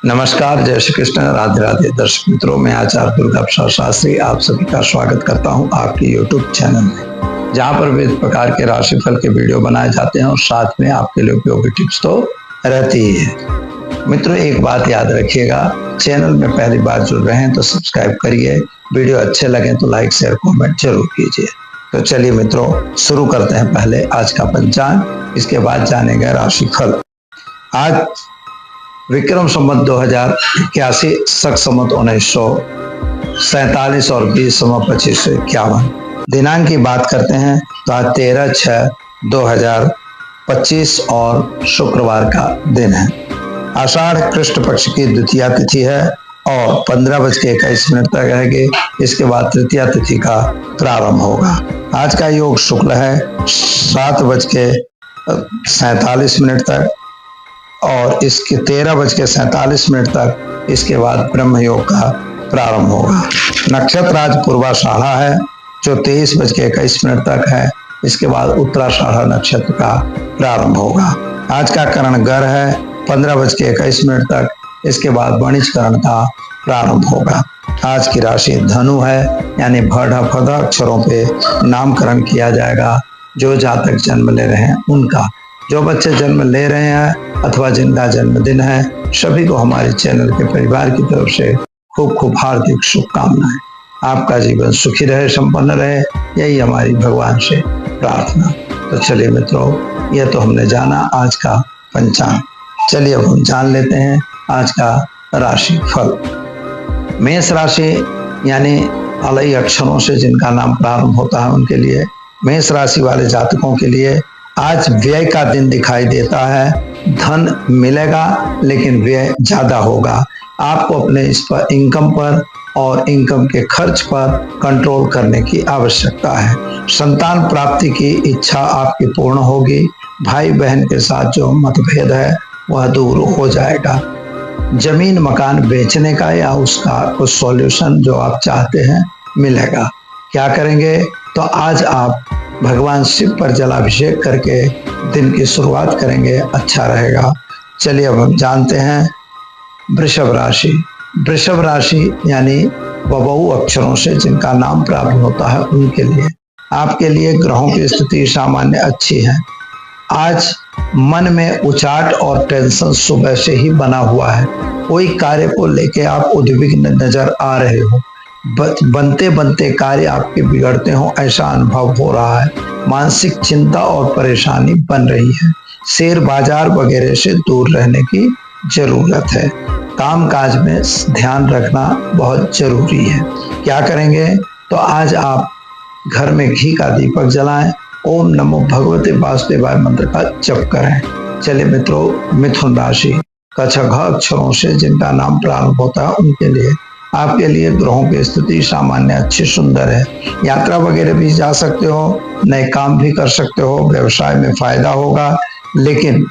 नमस्कार, जय श्री कृष्ण, राधे राधे। दर्शक मित्रों, मैं आचार्य दुर्गा प्रसाद शास्त्री आप सभी का स्वागत करता हूं आपके YouTube चैनल में, जहां पर विविध प्रकार के राशिफल के वीडियो बनाए जाते हैं और साथ में आपके लिए उपयोगी टिप्स तो रहती ही है। मित्रों, एक बात याद रखिएगा, चैनल में पहली बार जुड़ रहे हैं तो सब्सक्राइब करिए, वीडियो अच्छे लगे तो लाइक शेयर कॉमेंट जरूर कीजिए। तो चलिए मित्रों, शुरू करते हैं पहले आज का पंचांग, इसके बाद जानेंगे राशिफल। आज विक्रम संवत 2081, शक संवत 1947 और 20/2551। दिनांक की बात करते हैं तो आज 13/6/2025 और शुक्रवार का दिन है। आषाढ़ कृष्ण पक्ष की द्वितीया तिथि है और 15:21 तक रहेगी। इसके बाद तृतीया तिथि का प्रारंभ होगा। आज का योग शुक्ल है 7:47 तक और इसके 13:47 तक इसके बाद ब्रह्म योग का प्रारंभ होगा। नक्षत्र आज पूर्वाषाढ़ा है जो 23:21 तक है। इसके बाद उत्तराषाढ़ा नक्षत्र का प्रारंभ होगा। आज का करण गर है 15:21 तक। इसके बाद वणिज करण का प्रारंभ होगा। आज की राशि धनु है, यानी भड़ फद अक्षरों पे नामकरण किया जाएगा। जो जातक जन्म ले रहे हैं उनका, जो बच्चे जन्म ले रहे हैं अथवा जिनका जन्मदिन है, सभी को हमारे चैनल के परिवार की तरफ से खूब खूब हार्दिक शुभकामनाएं। आपका जीवन सुखी रहे, संपन्न रहे, यही हमारी भगवान से प्रार्थना। तो चलिए मित्रों, यह तो हमने जाना आज का पंचांग। चलिए अब हम जान लेते हैं आज का राशि फल। मेष राशि यानी अलई अक्षरों से जिनका नाम प्रारंभ होता है उनके लिए, मेष राशि वाले जातकों के लिए आज व्यय का दिन दिखाई देता है। धन मिलेगा लेकिन व्यय ज्यादा होगा। आपको अपने इस पर इनकम पर और इनकम के खर्च पर कंट्रोल करने की आवश्यकता है। संतान प्राप्ति की इच्छा आपकी पूर्ण होगी। भाई बहन के साथ जो मतभेद है वह दूर हो जाएगा। जमीन मकान बेचने का या उसका कुछ सॉल्यूशन जो आप चाहते हैं मिलेगा। क्या करेंगे? तो आज आप भगवान शिव पर जलाभिषेक करके दिन की शुरुआत करेंगे, अच्छा रहेगा। चलिए अब हम जानते हैं वृषभ राशि। वृषभ राशि यानी बबऊ अक्षरों से जिनका नाम प्रारंभ होता है उनके लिए, आपके लिए ग्रहों की स्थिति सामान्य अच्छी है। आज मन में उचाट और टेंशन सुबह से ही बना हुआ है। कोई कार्य को लेके आप उद्विग्न नजर आ रहे हो। बनते बनते कार्य आपके बिगड़ते हो, ऐसा अनुभव हो रहा है। मानसिक चिंता और परेशानी बन रही है। शेयर बाजार वगैरह से दूर रहने की जरूरत है। कामकाज में ध्यान रखना बहुत जरूरी है। क्या करेंगे? तो आज आप घर में घी का दीपक जलाएं, ओम नमो भगवते वासुदेवाय मंत्र का जप करें। चलिए मित्रों, मिथुन राशि कछघ अक्षरों से जिनका नाम प्रारंभ होता है उनके लिए, आपके लिए ग्रहों की स्थिति सामान्य अच्छी सुंदर है। यात्रा वगैरह भी जा सकते हो, नए काम भी कर सकते हो, व्यवसाय में फायदा होगा, लेकिन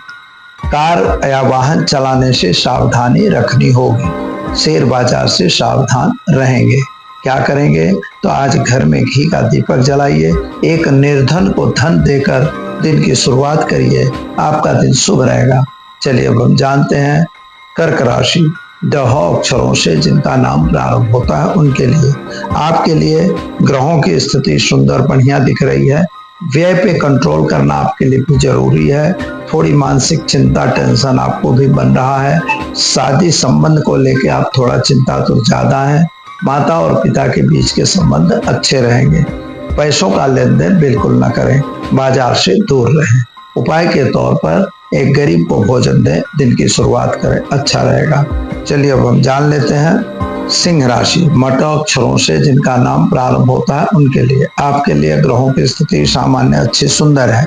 कार या वाहन चलाने से सावधानी रखनी होगी। शेयर बाजार से सावधान रहेंगे। क्या करेंगे? तो आज घर में घी का दीपक जलाइए, एक निर्धन को धन देकर दिन की शुरुआत करिए, आपका दिन शुभ रहेगा। चलिए अब हम जानते हैं कर्क राशि। दह अक्षरों से जिनका नाम प्रारंभ होता है उनके लिए, आपके लिए ग्रहों की स्थिति सुंदर बढ़िया दिख रही है। व्यय पे कंट्रोल करना आपके लिए भी जरूरी है। थोड़ी मानसिक चिंता टेंशन आपको भी बन रहा है। शादी संबंध को लेके आप थोड़ा चिंता तो ज्यादा है। माता और पिता के बीच के संबंध अच्छे रहेंगे। पैसों का लेन देन बिल्कुल न करें, बाजार से दूर रहें। उपाय के तौर पर एक गरीब को भोजन दें, दिन की शुरुआत करें, अच्छा रहेगा। चलिए अब हम जान लेते हैं सिंह राशि। मट अक्षरों से जिनका नाम प्रारंभ होता है उनके लिए, आपके लिए ग्रहों की स्थिति सामान्य अच्छी सुंदर है।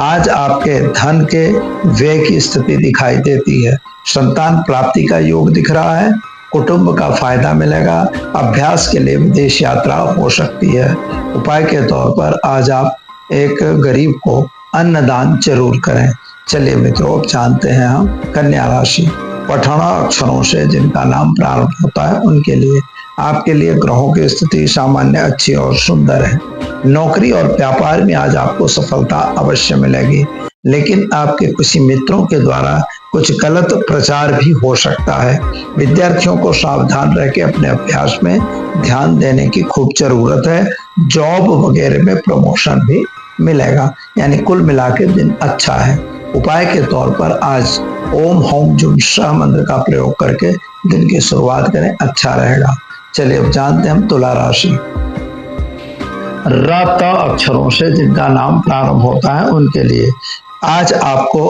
आज आपके धन के व्यय की स्थिति दिखाई देती है। संतान प्राप्ति का योग दिख रहा है। कुटुंब का फायदा मिलेगा। अभ्यास के लिए विदेश यात्रा हो सकती है। उपाय के तौर पर आज आप एक गरीब को अन्नदान जरूर करें। चलिए मित्रों, अब जानते हैं हम कन्या राशि। पठना अक्षरों से जिनका नाम प्रारंभ होता है उनके लिए, आपके लिए ग्रहों की स्थिति सामान्य अच्छी और सुंदर है। नौकरी और व्यापार में आज आपको सफलता अवश्य मिलेगी, लेकिन आपके किसी मित्रों के द्वारा कुछ गलत प्रचार भी हो सकता है। विद्यार्थियों को सावधान रह के अपने अभ्यास में ध्यान देने की खूब जरूरत है। जॉब वगैरह में प्रमोशन भी मिलेगा, यानी कुल मिला के दिन अच्छा है। उपाय के तौर पर आज ओम हौम जुम सह मंत्र का प्रयोग करके दिन की शुरुआत करें, अच्छा रहेगा। चलिए अब जानते हैं हम तुला राशि। र त अक्षरों से जिनका नाम प्रारंभ होता है उनके लिए आज आपको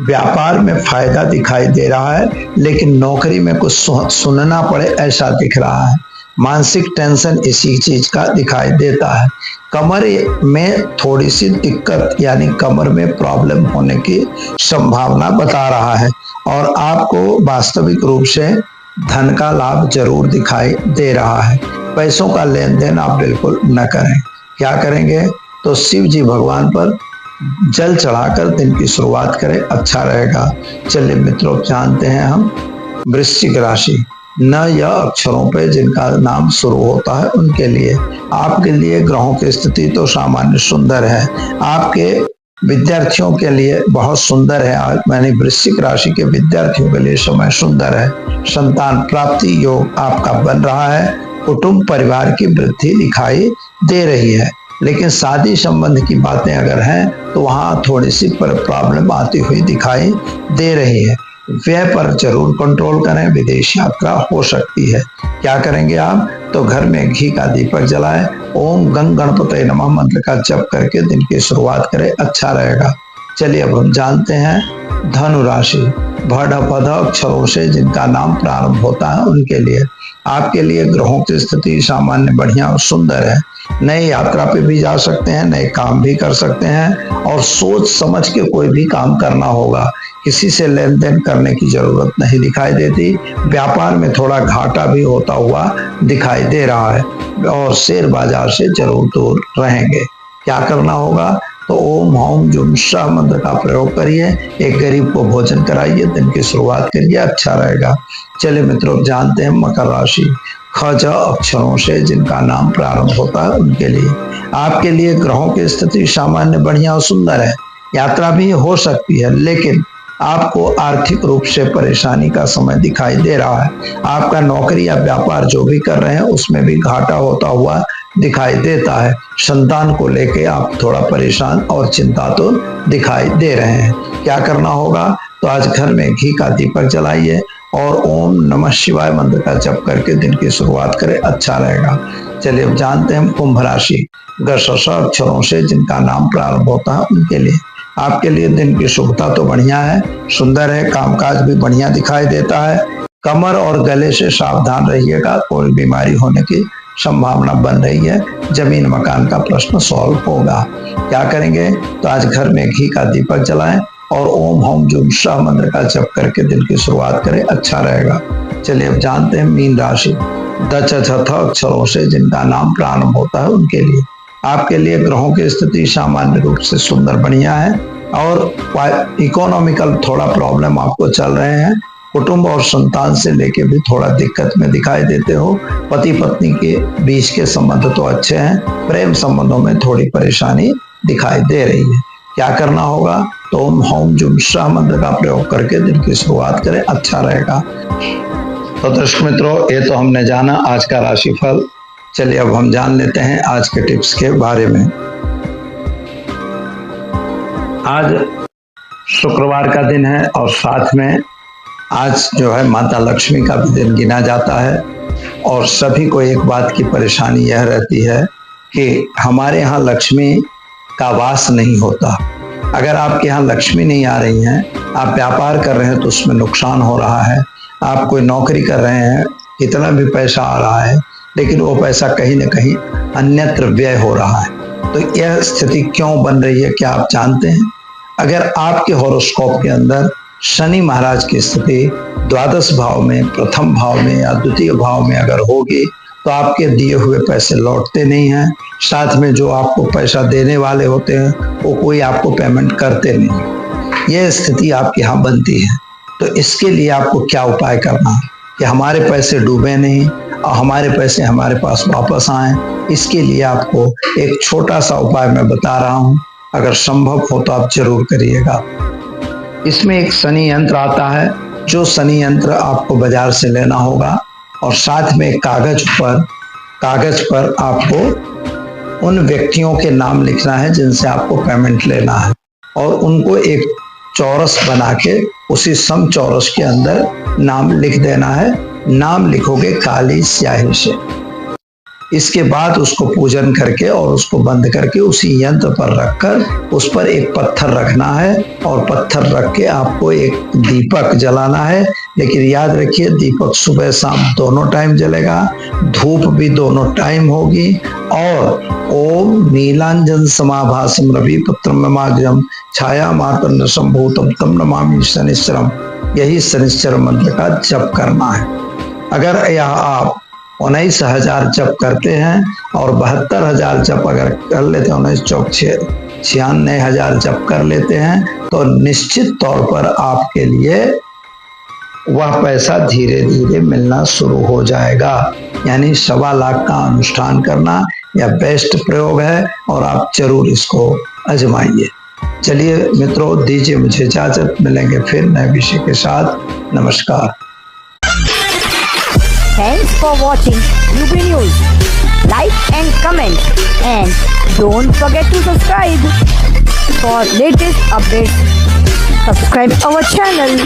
व्यापार में फायदा दिखाई दे रहा है, लेकिन नौकरी में कुछ सुनना पड़े ऐसा दिख रहा है। मानसिक टेंशन इसी चीज का दिखाई देता है। कमर में थोड़ी सी दिक्कत यानी कमर में प्रॉब्लम होने की संभावना बता रहा है, और आपको वास्तविक रूप से धन का लाभ जरूर दिखाई दे रहा है। पैसों का लेन देन आप बिल्कुल न करें। क्या करेंगे तो शिव जी भगवान पर जल चढ़ाकर दिन की शुरुआत करें, अच्छा रहेगा। चलिए मित्रों जानते हैं हम वृश्चिक राशि। न या अक्षरों पे जिनका नाम शुरू होता है उनके लिए आपके लिए ग्रहों की स्थिति तो सामान्य सुंदर है। आपके विद्यार्थियों के लिए बहुत सुंदर है। आज मैंने वृश्चिक राशि के विद्यार्थियों के लिए समय सुंदर है। संतान प्राप्ति योग आपका बन रहा है। कुटुंब परिवार की वृद्धि दिखाई दे रही है, लेकिन शादी संबंध की बातें अगर हैं तो वहाँ थोड़ी सी प्रॉब्लम आती हुई दिखाई दे रही है। व्यय पर जरूर कंट्रोल करें, विदेश यात्रा हो सकती है। क्या करेंगे आप तो घर में घी का दीपक जलाएं, ओम गंग गणपतये नमः मंत्र का जप करके दिन की शुरुआत करें, अच्छा रहेगा। चलिए अब हम जानते हैं धनु राशि। भड पद अक्षरों से जिनका नाम प्रारंभ होता है उनके लिए आपके लिए ग्रहों की स्थिति सामान्य बढ़िया और सुंदर है। नए यात्रा पे भी जा सकते हैं, नए काम भी कर सकते हैं, और सोच समझ के कोई भी काम करना होगा। किसी से लेन देन करने की जरूरत नहीं दिखाई देती। व्यापार में थोड़ा घाटा भी होता हुआ दिखाई दे रहा है, और शेयर बाजार से जरूर दूर रहेंगे। क्या करना होगा तो ओम हौम जुम सह मंत्र का प्रयोग करिए, एक गरीब को भोजन कराइए, दिन की शुरुआत करिए, अच्छा रहेगा। चलिए मित्रों जानते हैं मकर राशि। ख ज अक्षरों से जिनका नाम प्रारंभ होता है उनके लिए आपके लिए ग्रहों की स्थिति सामान्य बढ़िया और सुंदर है। यात्रा भी हो सकती है, लेकिन आपको आर्थिक रूप से परेशानी का समय दिखाई दे रहा है। आपका नौकरी या व्यापार जो भी कर रहे हैं उसमें भी घाटा होता हुआ दिखाई देता है। संतान को लेके आप थोड़ा परेशान और चिंता तो दिखाई दे रहे हैं। क्या करना होगा तो आज घर में घी का दीपक जलाइए और ओम नमः शिवाय मंत्र का जप करके दिन की शुरुआत करें, अच्छा रहेगा। चलिए अब जानते हैं कुंभ राशि। ग अक्षरों से जिनका नाम प्रारंभ होता है उनके लिए आपके लिए दिन की शुभता तो बढ़िया है, सुंदर है, कामकाज भी बढ़िया दिखाई देता है। कमर और गले से सावधान रहिएगा, कोई बीमारी होने की संभावना बन रही है। जमीन मकान का प्रश्न सॉल्व होगा। क्या करेंगे तो आज घर में घी का दीपक जलाएं और ओम हौम जुम सह मंत्र का जप करके दिन की शुरुआत करें, अच्छा रहेगा। चलिए अब जानते हैं मीन राशि। द च छ थ अक्षरों से जिनका नाम प्रारंभ होता है उनके लिए आपके लिए ग्रहों की स्थिति सामान्य रूप से सुंदर बढ़िया है, और इकोनॉमिकल थोड़ा प्रॉब्लम आपको चल रहे हैं। कुटुंब और संतान से लेके भी थोड़ा दिक्कत में दिखाई देते हो। पति पत्नी के बीच के संबंध तो अच्छे हैं, प्रेम संबंधों में थोड़ी परेशानी दिखाई दे रही है। क्या करना होगा तो ओम हौम जुम सह मंत्र का प्रयोग करके दिन की शुरुआत करें, अच्छा रहेगा। तो दर्शक मित्रों, ये तो हमने जाना आज का राशिफल। चलिए अब हम जान लेते हैं आज के टिप्स के बारे में। आज शुक्रवार का दिन है, और साथ में आज जो है माता लक्ष्मी का भी दिन गिना जाता है। और सभी को एक बात की परेशानी यह रहती है कि हमारे यहाँ लक्ष्मी का वास नहीं होता। अगर आपके यहाँ लक्ष्मी नहीं आ रही हैं, आप व्यापार कर रहे हैं तो उसमें नुकसान हो रहा है। आप कोई नौकरी कर रहे हैं, कितना भी पैसा आ रहा है, लेकिन वो पैसा कहीं न कहीं अन्यत्र व्यय हो रहा है। तो यह स्थिति क्यों बन रही है क्या आप जानते हैं? अगर आपके हॉरोस्कोप के अंदर शनि महाराज की स्थिति द्वादश भाव में, प्रथम भाव में या द्वितीय भाव में अगर होगी तो आपके दिए हुए पैसे लौटते नहीं हैं। साथ में जो आपको पैसा देने वाले होते हैं वो कोई आपको पेमेंट करते नहीं। यह स्थिति आपके यहाँ बनती है। तो इसके लिए आपको क्या उपाय करना कि हमारे पैसे डूबे नहीं, हमारे पैसे हमारे पास वापस आए। इसके लिए आपको एक छोटा सा उपाय मैं बता रहा हूँ, अगर संभव हो तो आप जरूर करिएगा। इसमें एक शनि यंत्र आता है, जो शनि यंत्र आपको बाजार से लेना होगा और साथ में कागज पर आपको उन व्यक्तियों के नाम लिखना है जिनसे आपको पेमेंट लेना है और उनको एक चौरस बना के उसी सम चौरस के अंदर नाम लिख देना है। नाम लिखोगे काली स्याही से। इसके बाद उसको पूजन करके और उसको बंद करके उसी यंत्र पर रखकर उस पर एक पत्थर रखना है और पत्थर रख के आपको एक दीपक जलाना है। लेकिन याद रखिए, दीपक सुबह शाम दोनों टाइम जलेगा, धूप भी दोनों टाइम होगी। और ओम नीलांजन समाभासम रवि पुत्रम नमाग्रम छाया मार्तंड संभूतम तम नमामि शनिश्चरम, यही शनिश्चर मंत्र का जप करना है। अगर यह आप 19,000 जप करते हैं और 72,000 जप अगर कर लेते हैं, 19 चौक 96,000 जप कर लेते हैं, तो निश्चित तौर पर आपके लिए वह पैसा धीरे धीरे मिलना शुरू हो जाएगा। यानी 1.25 लाख का अनुष्ठान करना यह बेस्ट प्रयोग है और आप जरूर इसको आजमाइए। चलिए मित्रों, दीजिए मुझे इजाजत, मिलेंगे फिर नए विषय के साथ। नमस्कार। Thanks for watching UB News. Like and comment, and don't forget to subscribe. For latest updates, subscribe our channel.